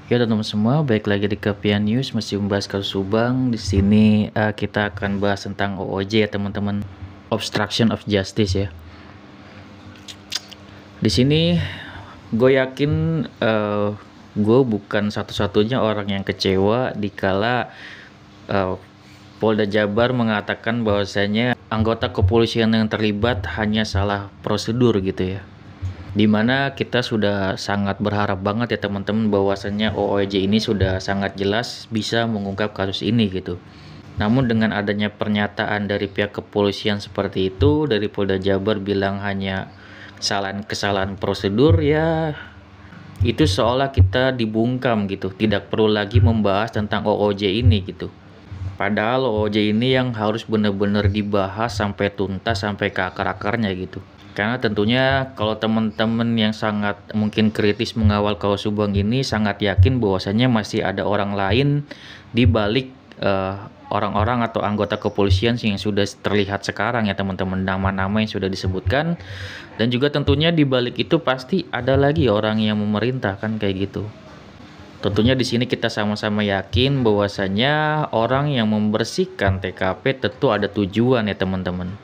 Ya teman-teman semua, baik lagi di Kepian News masih membahas kasus Subang. Di sini kita akan bahas tentang OOJ ya teman-teman, Obstruction of Justice ya. Di sini gue yakin gue bukan satu-satunya orang yang kecewa dikala Polda Jabar mengatakan bahwasanya anggota kepolisian yang terlibat hanya salah prosedur gitu ya. Dimana kita sudah sangat berharap banget ya teman-teman bahwasannya OOJ ini sudah sangat jelas bisa mengungkap kasus ini gitu. Namun dengan adanya pernyataan dari pihak kepolisian seperti itu, dari Polda Jabar bilang hanya kesalahan prosedur ya, itu seolah kita dibungkam gitu, tidak perlu lagi membahas tentang OOJ ini gitu. Padahal OOJ ini yang harus benar-benar dibahas sampai tuntas, sampai ke akar-akarnya gitu. Karena tentunya kalau teman-teman yang sangat mungkin kritis mengawal kasus Subang ini sangat yakin bahwasanya masih ada orang lain di balik orang-orang atau anggota kepolisian yang sudah terlihat sekarang ya teman-teman, nama-nama yang sudah disebutkan, dan juga tentunya di balik itu pasti ada lagi orang yang memerintah kan kayak gitu. Tentunya di sini kita sama-sama yakin bahwasanya orang yang membersihkan TKP tentu ada tujuan ya teman-teman.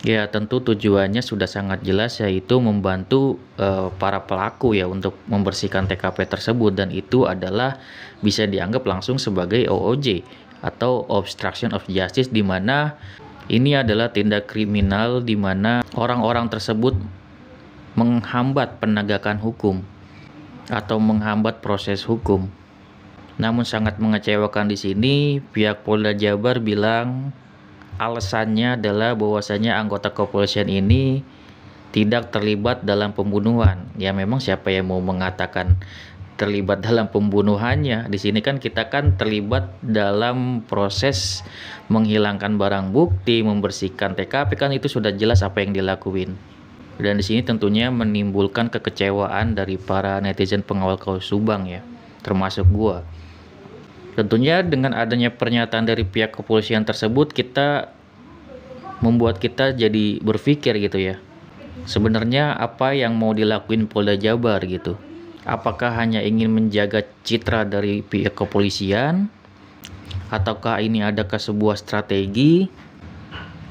Ya tentu tujuannya sudah sangat jelas, yaitu membantu para pelaku ya untuk membersihkan TKP tersebut, dan itu adalah bisa dianggap langsung sebagai OOJ atau Obstruction of Justice, di mana ini adalah tindak kriminal di mana orang-orang tersebut menghambat penegakan hukum atau menghambat proses hukum. Namun sangat mengecewakan di sini pihak Polda Jabar bilang alasannya adalah bahwasanya anggota kepolisian ini tidak terlibat dalam pembunuhan. Ya memang siapa yang mau mengatakan terlibat dalam pembunuhannya? Di sini kan kita kan terlibat dalam proses menghilangkan barang bukti, membersihkan TKP, kan itu sudah jelas apa yang dilakuin. Dan di sini tentunya menimbulkan kekecewaan dari para netizen pengawal kasus Subang ya, termasuk gua. Tentunya dengan adanya pernyataan dari pihak kepolisian tersebut, membuat kita jadi berpikir gitu ya. Sebenarnya apa yang mau dilakuin Polda Jabar gitu? Apakah hanya ingin menjaga citra dari pihak kepolisian? Ataukah ini adakah sebuah strategi?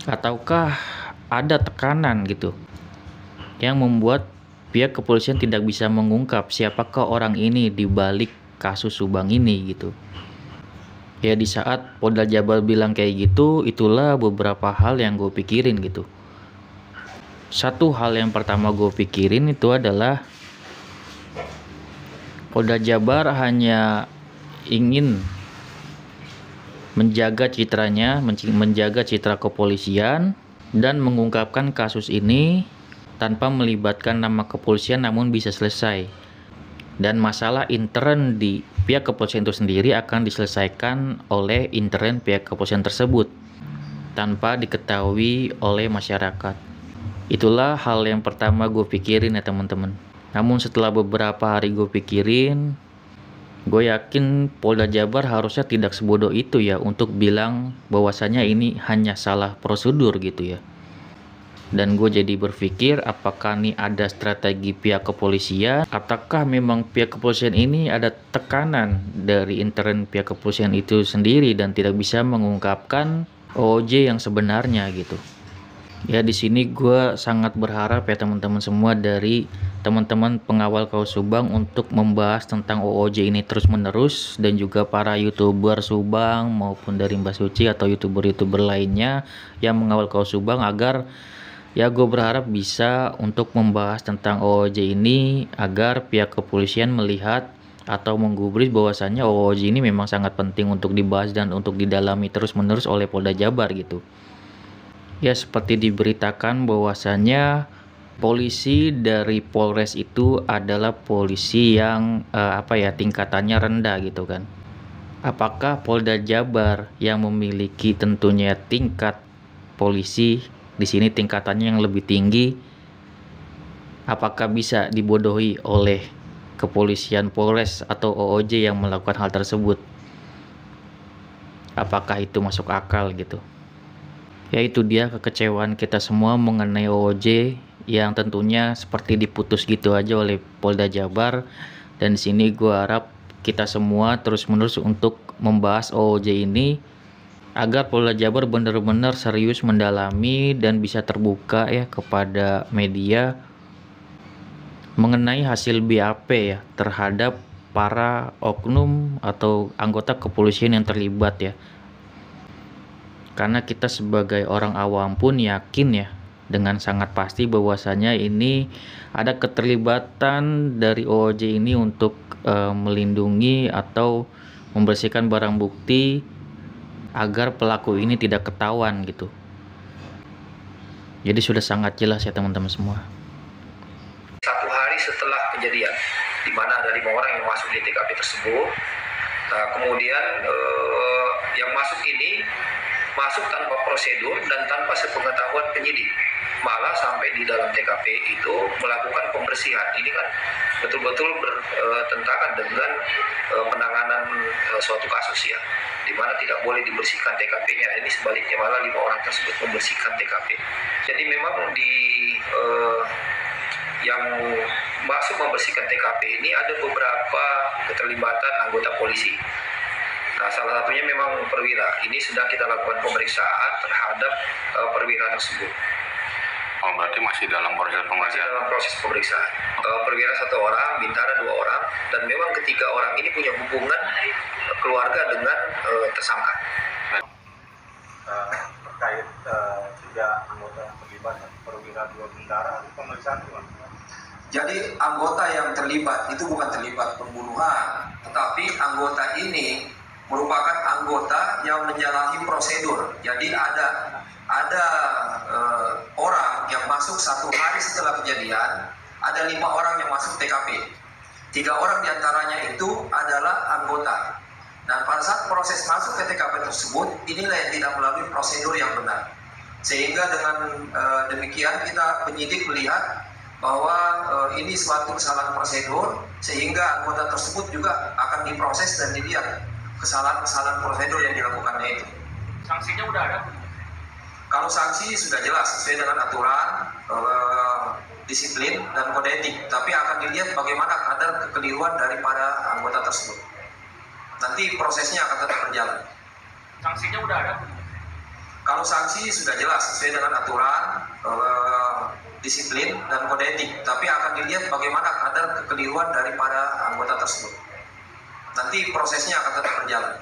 Ataukah ada tekanan gitu yang membuat pihak kepolisian tidak bisa mengungkap siapakah orang ini di balik kasus Subang ini gitu. Ya di saat Polda Jabar bilang kayak gitu, itulah beberapa hal yang gue pikirin gitu. Satu hal yang pertama gue pikirin itu adalah Polda Jabar hanya ingin menjaga citranya, menjaga citra kepolisian, dan mengungkapkan kasus ini tanpa melibatkan nama kepolisian namun bisa selesai. Dan masalah intern di pihak kepolisian itu sendiri akan diselesaikan oleh intern pihak kepolisian tersebut tanpa diketahui oleh masyarakat. Itulah hal yang pertama gue pikirin ya teman-teman. Namun setelah beberapa hari gue pikirin, gue yakin Polda Jabar harusnya tidak sebodoh itu ya untuk bilang bahwasanya ini hanya salah prosedur gitu ya. Dan gue jadi berpikir apakah nih ada strategi pihak kepolisian, ataukah memang pihak kepolisian ini ada tekanan dari intern pihak kepolisian itu sendiri dan tidak bisa mengungkapkan OOJ yang sebenarnya gitu. Ya di sini gue sangat berharap ya teman-teman semua, dari teman-teman pengawal kasus Subang untuk membahas tentang OOJ ini terus-menerus, dan juga para YouTuber Subang maupun dari Mbak Suci atau YouTuber-YouTuber lainnya yang mengawal kasus Subang, agar ya gue berharap bisa untuk membahas tentang OOJ ini agar pihak kepolisian melihat atau menggubris bahwasannya OOJ ini memang sangat penting untuk dibahas dan untuk didalami terus-menerus oleh Polda Jabar gitu. Ya seperti diberitakan bahwasannya polisi dari Polres itu adalah polisi yang tingkatannya rendah gitu kan. Apakah Polda Jabar yang memiliki tentunya tingkat polisi di sini tingkatannya yang lebih tinggi, apakah bisa dibodohi oleh kepolisian Polres atau OOJ yang melakukan hal tersebut? Apakah itu masuk akal gitu? Ya itu dia kekecewaan kita semua mengenai OOJ yang tentunya seperti diputus gitu aja oleh Polda Jabar. Dan di sini gue harap kita semua terus-menerus untuk membahas OOJ ini agar Polda Jabar benar-benar serius mendalami dan bisa terbuka ya kepada media mengenai hasil BAP ya terhadap para oknum atau anggota kepolisian yang terlibat ya. Karena kita sebagai orang awam pun yakin ya dengan sangat pasti bahwasanya ini ada keterlibatan dari OOJ ini untuk melindungi atau membersihkan barang bukti agar pelaku ini tidak ketahuan gitu. Jadi sudah sangat jelas ya teman-teman semua. Satu hari setelah kejadian, di mana ada 5 orang yang masuk di TKP tersebut. Nah, kemudian yang masuk ini masuk tanpa prosedur dan tanpa sepengetahuan penyidik, malah sampai di dalam TKP itu melakukan pembersihan. Ini kan betul-betul bertentangan dengan penanganan suatu kasus ya, di mana tidak boleh dibersihkan TKP-nya. Ini sebaliknya malah 5 orang tersebut membersihkan TKP. Jadi memang di yang masuk membersihkan TKP ini ada beberapa keterlibatan anggota polisi. Nah, salah satunya memang perwira. Ini sedang kita lakukan pemeriksaan terhadap perwira tersebut. Oh, berarti masih dalam proses Masih pemeriksaan? dalam proses pemeriksaan. Perwira 1 orang, bintara 2 orang, dan memang ketiga orang ini punya hubungan keluarga dengan tersangka. Terkait 3 anggota yang terlibat, perwira 2 bintara, itu pemeriksaan gimana? Jadi anggota yang terlibat itu bukan terlibat pembunuhan, tetapi anggota ini merupakan anggota yang menyalahi prosedur. Jadi ada orang yang masuk 1 hari setelah kejadian, ada 5 orang yang masuk TKP. 3 orang diantaranya itu adalah anggota. Dan pada saat proses masuk ke TKP tersebut, inilah yang tidak melalui prosedur yang benar. Sehingga dengan demikian kita penyidik melihat bahwa ini suatu kesalahan prosedur, sehingga anggota tersebut juga akan diproses dan dilihat kesalahan-kesalahan prosedur yang dilakukannya itu. Sanksinya udah ada? Kalau sanksi sudah jelas sesuai dengan aturan disiplin dan kode etik, tapi akan dilihat bagaimana kadar kekeliruan daripada anggota tersebut. Nanti prosesnya akan tetap berjalan. Sanksinya udah ada? Kalau sanksi sudah jelas sesuai dengan aturan disiplin dan kode etik, tapi akan dilihat bagaimana kadar kekeliruan daripada anggota tersebut. Nanti prosesnya akan tetap berjalan.